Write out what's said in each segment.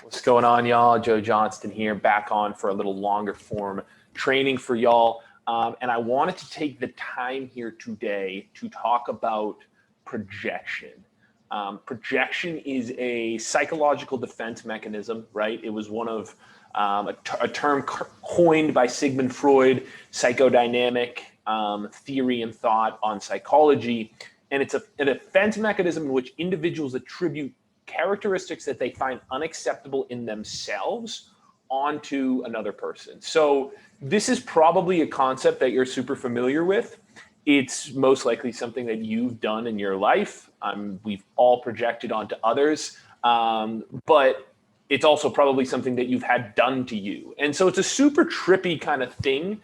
What's going on, y'all? Joe Johnston here, back on for a little longer form training for y'all. And I wanted to take the time here today to talk about projection. Projection is a psychological defense mechanism, right? It was one of a term coined by Sigmund Freud, psychodynamic theory and thought on psychology. And it's a defense mechanism in which individuals attribute characteristics that they find unacceptable in themselves onto another person. So this is probably a concept that you're super familiar with. It's most likely something that you've done in your life. We've all projected onto others, but it's also probably something that you've had done to you. And so it's a super trippy kind of thing.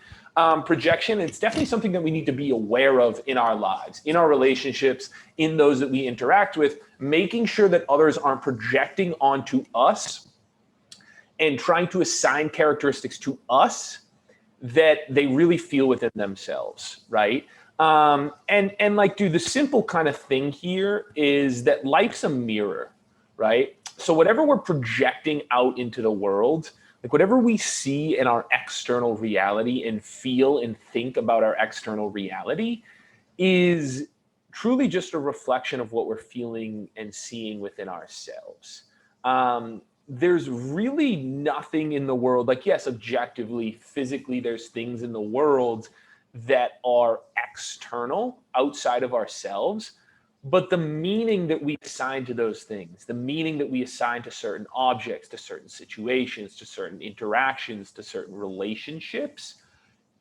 Projection, it's definitely something that we need to be aware of in our lives, in our relationships, in those that we interact with, making sure that others aren't projecting onto us and trying to assign characteristics to us that they really feel within themselves, right? And like, dude, the simple kind of thing here is that life's a mirror, right? So whatever we're projecting out into the world, like whatever we see in our external reality and feel and think about our external reality is truly just a reflection of what we're feeling and seeing within ourselves. There's really nothing in the world, like, yes, objectively, physically, there's things in the world that are external, outside of ourselves. But the meaning that we assign to those things, the meaning that we assign to certain objects, to certain situations, to certain interactions, to certain relationships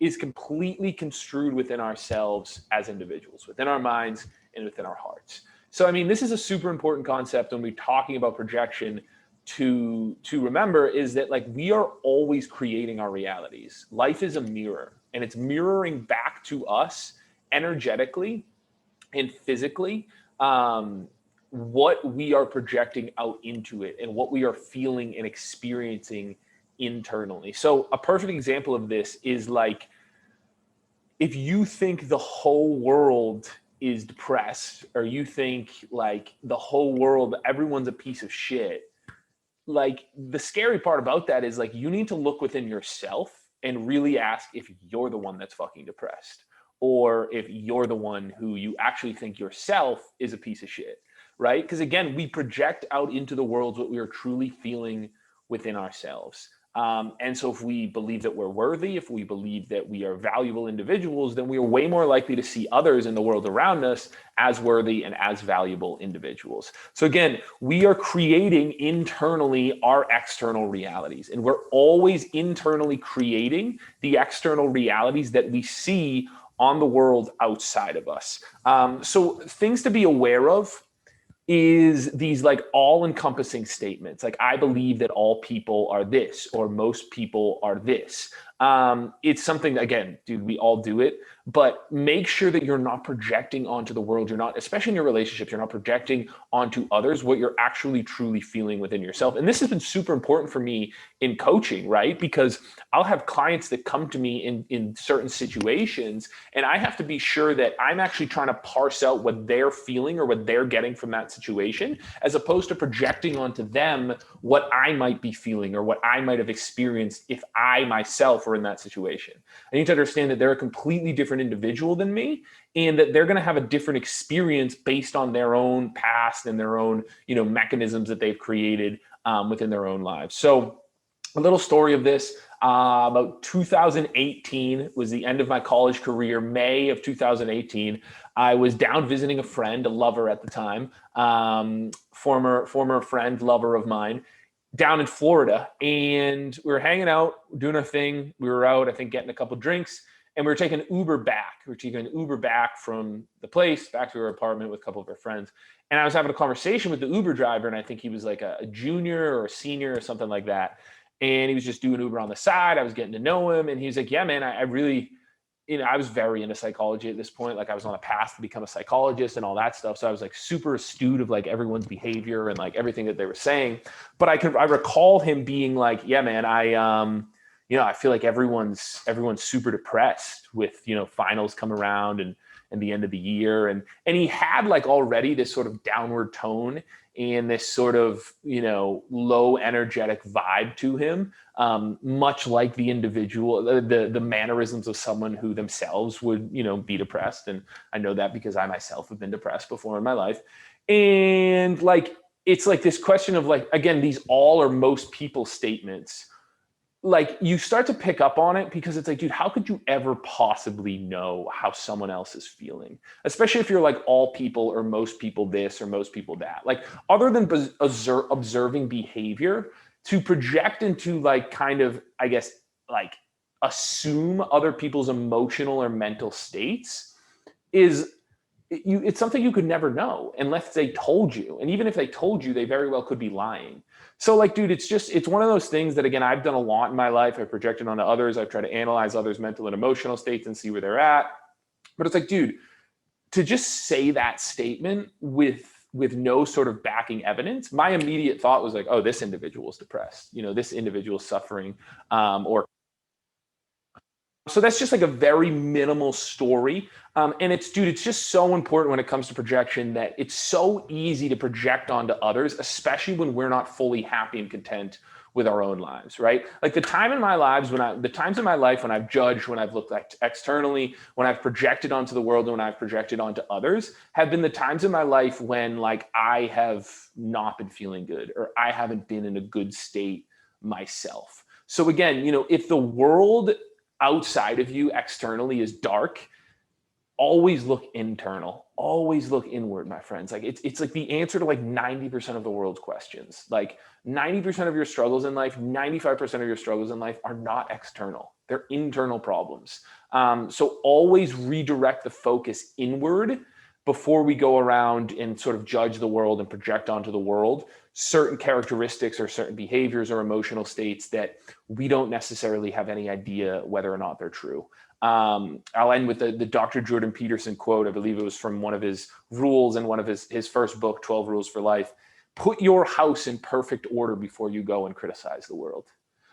is completely construed within ourselves as individuals, within our minds and within our hearts. So, I mean, this is a super important concept when we're talking about projection to remember is that, like, we are always creating our realities. Life is a mirror, and it's mirroring back to us energetically and physically what we are projecting out into it and what we are feeling and experiencing internally. So a perfect example of this is, like, if you think the whole world is depressed, or you think like the whole world, everyone's a piece of shit, like, the scary part about that is, like, you need to look within yourself and really ask if you're the one that's fucking depressed, or if you're the one who you actually think yourself is a piece of shit, right? Because again, we project out into the world what we are truly feeling within ourselves. And so if we believe that we're worthy, if we believe that we are valuable individuals, then we are way more likely to see others in the world around us as worthy and as valuable individuals. So again, we are creating internally our external realities, and we're always internally creating the external realities that we see on the world outside of us. So things to be aware of is these, like, all-encompassing statements. Like, I believe that all people are this, or most people are this. It's something, again, dude, we all do it, but make sure that you're not projecting onto the world. You're not, especially in your relationships, you're not projecting onto others what you're actually truly feeling within yourself. And this has been super important for me in coaching, right? Because I'll have clients that come to me in certain situations, and I have to be sure that I'm actually trying to parse out what they're feeling or what they're getting from that situation, as opposed to projecting onto them what I might be feeling or what I might have experienced if I myself were in that situation. I need to understand that they're a completely different individual than me, and that they're going to have a different experience based on their own past and their own, mechanisms that they've created within their own lives. So a little story of this. About 2018 was the end of my college career. May of 2018, I was down visiting a friend, a lover at the time, former friend, lover of mine, down in Florida. And we were hanging out, doing our thing. We were out, I think, getting a couple drinks, and we were taking an Uber back. We were taking an Uber back from the place back to our apartment with a couple of our friends. And I was having a conversation with the Uber driver, and I think he was like a junior or a senior or something like that. And he was just doing Uber on the side. I was getting to know him, and he was like, yeah, man, I really, I was very into psychology at this point. Like, I was on a path to become a psychologist and all that stuff. So I was like super astute of like everyone's behavior and like everything that they were saying. But I recall him being like, yeah, man, I feel like everyone's super depressed with, finals come around and the end of the year. And he had like already this sort of downward tone and this sort of, low energetic vibe to him, much like the individual, the mannerisms of someone who themselves would, be depressed. And I know that because I myself have been depressed before in my life. And like, it's like this question of like, again, these all or most people statements, like you start to pick up on it because it's like, dude, how could you ever possibly know how someone else is feeling? Especially if you're like all people or most people this or most people that. Like other than observing behavior, to project into like kind of, I guess, like assume other people's emotional or mental states is it's something you could never know unless they told you. And even if they told you, they very well could be lying. So like, dude, it's one of those things that, again, I've done a lot in my life. I've projected onto others. I've tried to analyze others' mental and emotional states and see where they're at. But it's like, dude, to just say that statement with no sort of backing evidence, my immediate thought was like, oh, this individual is depressed. This individual is suffering, or so that's just like a very minimal story. And it's just so important when it comes to projection that it's so easy to project onto others, especially when we're not fully happy and content with our own lives, right? Like the times in my life when I've judged, when I've looked externally, when I've projected onto the world, and when I've projected onto others, have been the times in my life when like I have not been feeling good or I haven't been in a good state myself. So again, if the world outside of you externally is dark, always look internal, always look inward, my friends. Like it's like the answer to like 90% of the world's questions. Like 90% of your struggles in life, 95% of your struggles in life are not external, they're internal problems. So always redirect the focus inward before we go around and sort of judge the world and project onto the world certain characteristics or certain behaviors or emotional states that we don't necessarily have any idea whether or not they're true. I'll end with the Dr. Jordan Peterson quote. I believe it was from one of his rules in one of his first book, 12 Rules for Life. Put your house in perfect order before you go and criticize the world.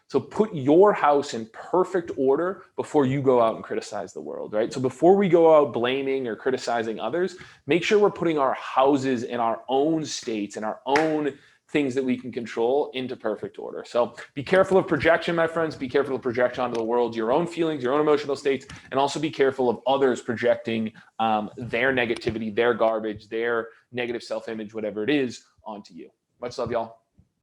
So put your house in perfect order before you go out and criticize the world, right? So before we go out blaming or criticizing others, make sure we're putting our houses in our own states and our own things that we can control into perfect order. So be careful of projection, my friends. Be careful of projection onto the world, your own feelings, your own emotional states, and also be careful of others projecting their negativity, their garbage, their negative self-image, whatever it is, onto you. Much love, y'all.